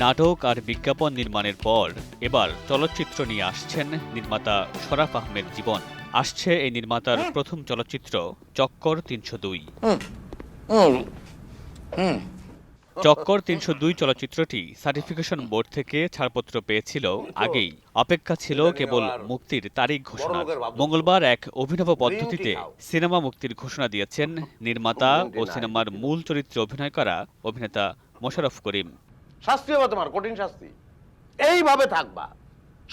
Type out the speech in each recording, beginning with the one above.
নাটক আর বিজ্ঞাপন নির্মাণের পর এবার চলচ্চিত্র নিয়ে আসছেন নির্মাতা শরাফ আহমেদ জীবন। আসছে এই নির্মাতার প্রথম চলচ্চিত্র চক্কর ৩০২। চক্কর ৩০২ চলচ্চিত্রটি সার্টিফিকেশন বোর্ড থেকে ছাড়পত্র পেয়েছিল আগেই। অপেক্ষা ছিল কেবল মুক্তির তারিখ ঘোষণা। মঙ্গলবার এক অভিনব পদ্ধতিতে সিনেমা মুক্তির ঘোষণা দিয়েছেন নির্মাতা ও সিনেমার মূল চরিত্রে অভিনয় করা অভিনেতা মোশাররফ করিম। শাস্তি হবে তোমার, কঠিন শাস্তি। এইভাবে থাকবা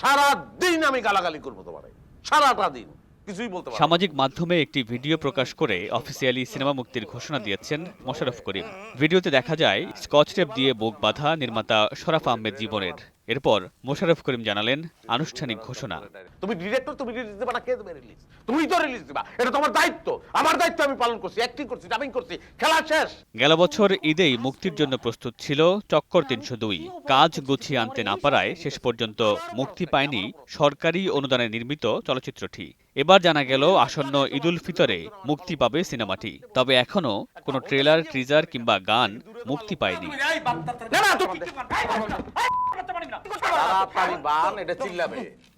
সারা দিন, আমি গালাগালি করবো তোমারে সারাটা দিন, কিছুই বলতে পারবো। সামাজিক মাধ্যমে একটি ভিডিও প্রকাশ করে অফিসিয়ালি সিনেমা মুক্তির ঘোষণা দিয়েছেন মোশাররফ করিম। ভিডিওতে দেখা যায় স্কচ টেপ দিয়ে বুক বাঁধা নির্মাতা শরাফ আহমেদ জীবনের। এরপর মোশাররফ করিম জানালেন আনুষ্ঠানিক ঘোষণা। তুমি ডিরেক্টর, তুমি রিলিজ দেবা না কে দেবে রিলিজ? তুমিই তো রিলিজ দিবা, এটা তোমার দায়িত্ব। আমার দায়িত্ব আমি পালন করছি, অ্যাক্টিং করছি, ডাবিং করছি, খেলা শেষ। গেল বছর ঈদেই মুক্তির জন্য প্রস্তুত ছিল চক্কর ৩০২। কাজ গুছিয়ে আনতে না পারায় শেষ পর্যন্ত মুক্তি পায়নি সরকারি অনুদানে নির্মিত চলচ্চিত্রটি। এবার জানা গেল আসন্ন ঈদুল ফিতরে মুক্তি পাবে সিনেমাটি। তবে এখনো কোনো ট্রেলার, টিজার কিংবা গান মুক্তি পায়নি।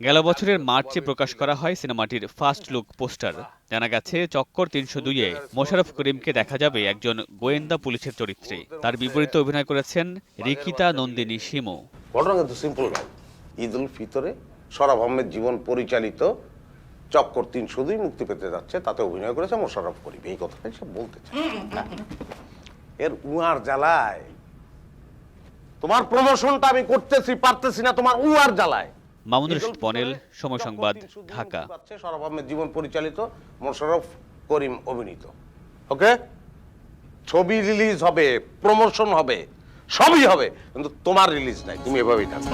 গেল বছরের মার্চে প্রকাশ করা হয় সিনেমাটির ফার্স্ট লুক পোস্টার। জানা গেছে চক্কর ৩০২-এ মোশাররফ করিমকে দেখা যাবে একজন গোয়েন্দা পুলিশের চরিত্রে। তার বিপরীতে অভিনয় করেছেন রিকিতা নন্দিনী শিমু। ঘটনা কিন্তু সিম্পল নয়। ঈদুল ফিতরে শরাফ আহমেদ জীবন পরিচালিত চক্কর ৩০২ মুক্তি পেতে যাচ্ছে, তাতে অভিনয় করেছে মোশাররফ করিম। এই কথাটাই সব বলতে চাই। এর উয়ার জ্বালায় তোমার প্রমোশনটা আমি করতেছি পারতেছি না, তোমার উয়ার জ্বালায়। মামুনুর রশিদ পনেল, সময় সংবাদ, ঢাকা। শরাফ আহমেদ জীবন পরিচালিত, মোশাররফ করিম অভিনীত। ওকে, ছবি রিলিজ হবে, প্রমোশন হবে, সবই হবে, কিন্তু তোমার রিলিজ নাই। তুমি এভাবেই থাকো।